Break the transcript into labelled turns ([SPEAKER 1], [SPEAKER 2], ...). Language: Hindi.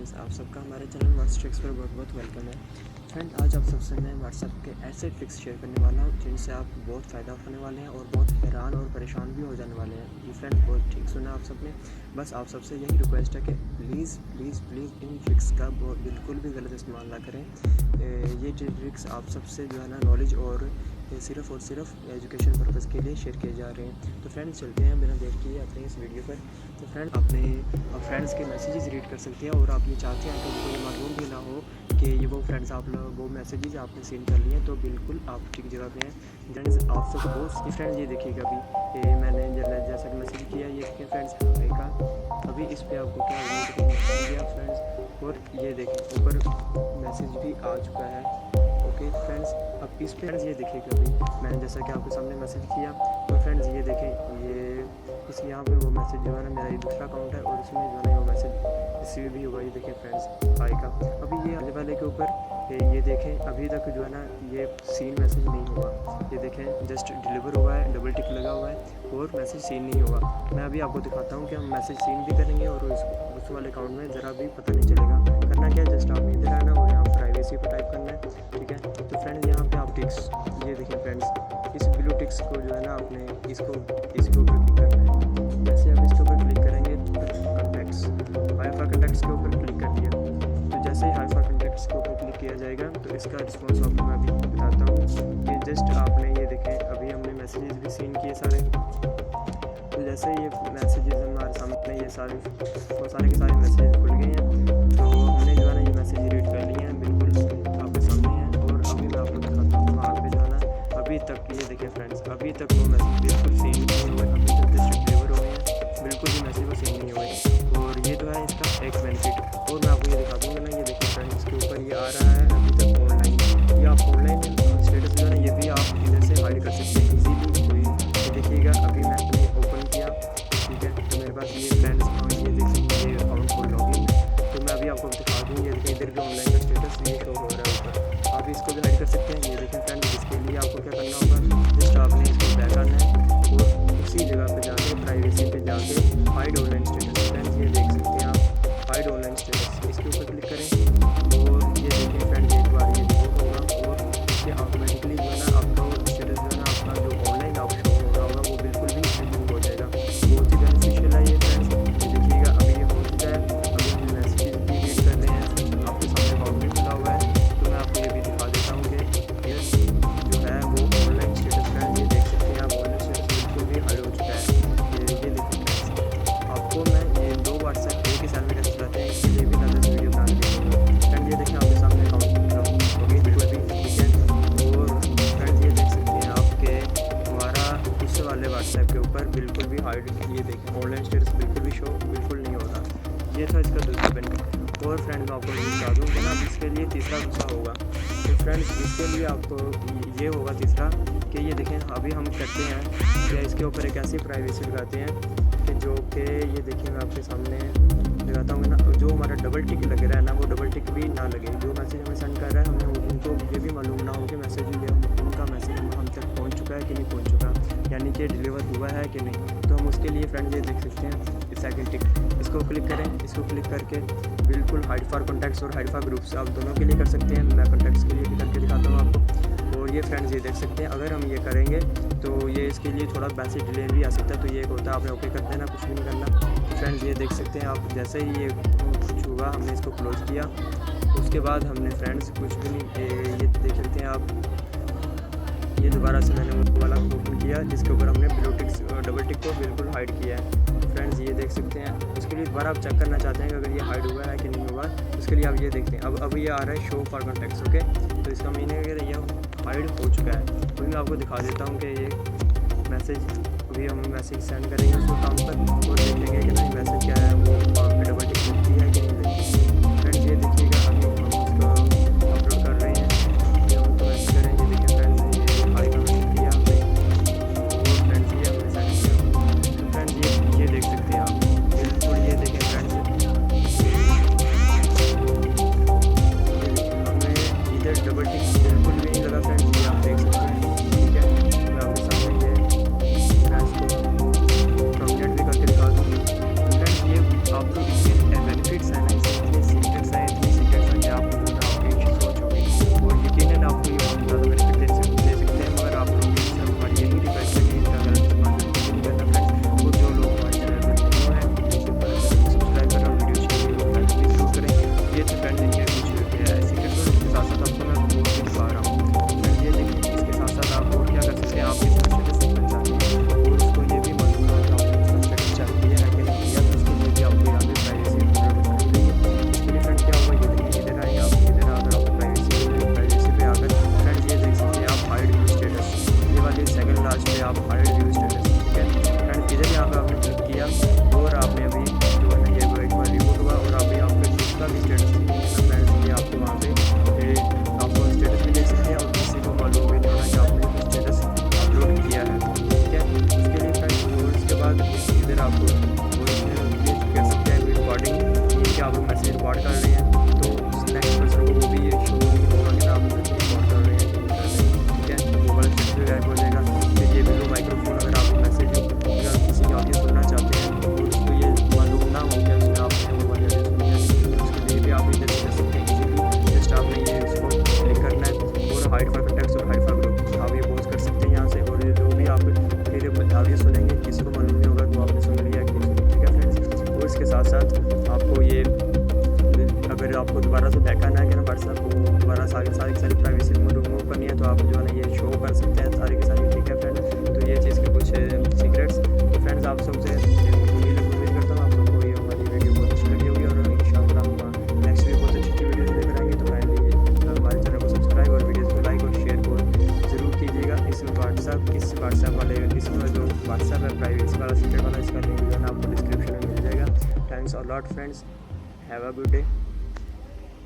[SPEAKER 1] फ्रेंड्स, आप सबका हमारे चैनल मास्टर ट्रिक्स पर बहुत बहुत वेलकम है। फ्रेंड, आज आप सबसे मैं व्हाट्सएप के ऐसे ट्रिक्स शेयर करने वाला हूँ जिनसे आप बहुत फ़ायदा उठाने वाले हैं और बहुत हैरान और परेशान भी हो जाने वाले हैं। ये फ्रेंड बहुत ठीक सुना आप सबने। बस आप सबसे यही रिक्वेस्ट है कि please please please in tricks का बिल्कुल भी गलत इस्तेमाल ना करें। ये ट्रिक्स आप सबसे जो है ना नॉलेज और सिर्फ़ और सिर्फ एजुकेशन पर्पज़ के लिए शेयर किए जा रहे हैं। तो फ्रेंड्स, चलते हैं बिना देर किए आते हैं इस वीडियो पर। तो फ्रेंड, अपने फ्रेंड्स के मैसेजेस रीड कर सकते हैं और आप ये चाहते हैं कि उनको ये मालूम भी ना हो कि ये वो फ्रेंड्स आप लोग वो मैसेजेस आपने सेंड कर लिए हैं, तो बिल्कुल आप ठीक जगह पे हैं। फ्रेंड्स, आप सब बहुत फ्रेंड्स ये देखिएगा अभी ये मैंने जैसा कि मैसेज किया, ये देखिए फ्रेंड्स हाई का अभी इस पर आपको क्या किया फ्रेंड्स, और ये देखें ऊपर मैसेज भी आ चुका है। ओके फ्रेंड्स, अब इस फ्रेंड्स ये देखिएगा अभी मैंने जैसा कि आपके सामने मैसेज किया, तो फ्रेंड्स ये देखें ये इस यहाँ पे वो मैसेज जो है ना मेरा ये दूसरा अकाउंट है और इसमें जो है ना वो मैसेज रिसीव भी हुआ। ये देखें फ्रेंड्स हाई का अभी ये आने वाले के ऊपर ये देखें अभी तक जो है ना ये सीन मैसेज नहीं हुआ। ये देखें जस्ट डिलीवर हुआ है, डबल टिक लगा हुआ है और मैसेज सीन नहीं हुआ। मैं अभी आपको दिखाता हूँ कि हम मैसेज सीन भी करेंगे और उस वाले अकाउंट में ज़रा भी पता नहीं चलेगा। करना क्या है, जस्ट आप इधर आना और यहाँ प्राइवेसी पर टाइप करना है, ठीक है। तो फ्रेंड्स यहाँ पे आप टिक्स ये देखें फ्रेंड्स, इस ब्लू टिक्स को जो है ना आपने इसके ऊपर क्लिक करना है। जैसे आप इसके ऊपर क्लिक करेंगे तो कॉन्टैक्ट्स हाईफा कॉन्टैक्ट्स के ऊपर क्लिक कर दिया। तो जैसे ही हाईफा कॉन्टैक्ट्स के ऊपर क्लिक किया जाएगा तो इसका रिस्पॉन्स आपको मैं अभी बताता हूँ कि जस्ट आपने ये देखें अभी हमने मैसेजेस भी सीन किए सारे। तो जैसे ये मैसेजेस हमारे सामने ये सारे के सारे मैसेज खुल गए हैं, तो हमने जो है ना ये मैसेज रीड कर लिए हैं, बिल्कुल आपके सामने हैं। और अभी मैं आपको दिखाता हूँ वहाँ पे जो है ना अभी तक ये देखें फ्रेंड्स अभी तक वो मैसेज बिल्कुल सेम नहीं हुए, अभी तक जस्ट डिलीवर हुए हैं, बिल्कुल भी मैसेज वो सेम नहीं हुए। और ये जो है इसका एक बेनिफिट और मैं आपको ये दिखा दूँगा ना, ये देखिए फ्रेंड्स इसके ऊपर ये आ रहा है अभी तक ऑनलाइन। ये आप ऑनलाइन स्टेटस जो है ना ये भी आप इधर से हाइड कर सकते हैं इजीली। कोई ये देखिएगा अभी मैंने ओपन किया, ठीक है, तो मेरे पास ये फ्रेंड्स ये देख सकते हैं ये अकाउंट को लॉगिन है। तो मैं अभी आपको दिखा दूँ, ये देखिए इधर भी ऑनलाइन का स्टेटस ये शो हो रहा है ऊपर, आप इसको भी हाइड कर सकते हैं। ये देखें फ्रेंड्स, इसके लिए आपको क्या करना होगा, जस्ट आपने इसको बैक आना है और उसी जगह पे जाके प्राइवेसी पे जाके हाइड ऑनलाइन स्टेटस, फ्रेंड्स ये देख सकते हैं आप हाइड ऑनलाइन स्टेटस, इसके ऊपर क्लिक करें और ये देखें फ्रेंड्स एक बार ये रिपोर्ट होगा और ये ऑटोमेटिकली जो है ना आपका स्टेटस जो है ना अपना जो ऑनलाइन आप शो हो रहा होगा वो बिल्कुल भी रिमूव हो जाएगा। बहुत ही बेनिफिशियल है ये फ्रेंड्स। ये देखिएगा अभी ये हो चुका है, अभी हम मैसेज भी रीड कर रहे हैं, आपके सामने अकाउंट भी खुला हुआ है। तो मैं आपको ये भी दिखा देता हूँ कि ये जो है वो ऑनलाइन स्टेटस फ्रेंड्स ये देख सकते हैं आप, ऑनलाइन स्टेटस बिल्कुल भी हाइड हो चुका है। ये देखिए फ्रेंड्स, आपको मैं ये दो व्हाट्सएप एक ही साल में कैसे चलाते हैं इसके लिए भी मैं 10 वीडियो बना दूँगा। फ्रेंड ये देखें आपके सामने अकाउंट होगी बिल्कुल भी, ठीक है। और फ्रेंड्स ये देख सकते हैं आपके हमारा उससे वाले व्हाट्सएप के ऊपर बिल्कुल भी हाइड, ये देखें ऑनलाइन स्टेटस बिल्कुल भी शो बिल्कुल नहीं हो रहा। ये था इसका दूसरा बेनिफिट। और फ्रेंड्स मैं आपको ये बता दूँ कि ना इसके लिए तीसरा होगा। तो फ्रेंड्स इसके लिए आपको ये होगा तीसरा कि ये देखें अभी हम करते हैं कि इसके ऊपर एक ऐसी प्राइवेसी लगाते हैं कि जो कि ये देखिए मैं आपके सामने लगाता हूँ ना, जो हमारा डबल टिक लग रहा है ना वो डबल टिक भी ना लगे। जो मैसेज हमें सेंड कर रहा है हमें उनको ये भी मालूम ना हो कि मैसेज उनका मैसेज हम तक पहुँच चुका है कि नहीं पहुँच चुका, यानी कि डिलीवर हुआ है कि नहीं। तो हम उसके लिए फ्रेंड्स ये देख सकते हैं सेकंड टिक, इसको क्लिक करें, इसको क्लिक करके बिल्कुल हाइड फॉर कॉन्टैक्ट्स और हाइड फॉर ग्रुप्स आप दोनों के लिए कर सकते हैं। मैं कॉन्टैक्ट्स के लिए भी करके दिखाता हूँ आपको। और ये फ्रेंड्स ये देख सकते हैं अगर हम ये करेंगे तो ये इसके लिए थोड़ा मैसेज डिले भी आ सकता है। तो ये एक होता है आपने ओके कर देना, कुछ भी नहीं करना। तो फ्रेंड्स ये देख सकते हैं आप जैसे ही ये कुछ हुआ हमने इसको क्लोज किया, उसके बाद हमने फ्रेंड्स कुछ भी नहीं ये देख सकते हैं आप, ये दोबारा से मैंने वो वाला ओपन किया जिसके ऊपर हमने ब्लू टिक्स डबल टिक को बिल्कुल हाइड किया है। फ्रेंड्स ये देख सकते हैं उसके लिए दोबारा आप चेक करना चाहते हैं कि अगर ये हाइड हुआ है कि नहीं हुआ, उसके लिए आप ये देखते हैं अब ये आ रहा है शो फॉर कॉन्टैक्ट्स। ओके, तो इसका मीनिंग है ये हाइड हो चुका है। तो मैं आपको दिखा देता हूँ कि ये मैसेज अभी हम मैसेज सेंड करेंगे उसको काम पर और देखेंगे कि नहीं मैसेज क्या है वो डबल टिक लगती है कि नहीं लगती। फ्रेंड्स ये देखिएगा अभी हम उसको अपलोड कर रहे हैं, ये हम कमेंट करें, ये देखिए फ्रेंड्स ये हाई कमेंट किया हमने और फ्रेंड्स ये हमने सेंड किया। तो फ्रेंड्स ये देख सकते हैं आप बिल्कुल, ये देखें फ्रेंड्स हमें इधर डबल टिक बिल्कुल भी नहीं लगा फ्रेंड्स, ये आप देख सकते हैं, ठीक है। मैं आपके सामने ये फ्रेंड्स को कंप्लीट भी करके दिखा दूँगी। फ्रेंड्स ये आप आपको ये अगर आपको दोबारा से बैक आना है कि ना व्हाट्सएप को दोबारा सारी प्राइवेसी रिमूव करनी है तो आप जो है ना ये शो कर सकते हैं सारी की सारी, ठीक है फ्रेंड। तो ये चीज़ के कुछ सीक्रेट्स। तो फ्रेंड्स आप सबसे उम्मीद करता हूँ आप सबको ये हमारी वीडियो बहुत अच्छी लगी होगी और इंशाल्लाह हम नेक्स्ट वीडियो बहुत अच्छी वीडियोस लेकर आएंगे। तो काइंडली हमारे चैनल को सब्सक्राइब और वीडियोज़ को लाइक और शेयर को ज़रूर कीजिएगा। इस व्हाट्सएप वाले इसमें जो व्हाट्सएप है प्राइवेसी वाला सीक्रेट वाला, इसका लिंक जो है ना आपको डिस्क्रिप्शन में मिल जाएगा। Thanks a lot friends, have a good day.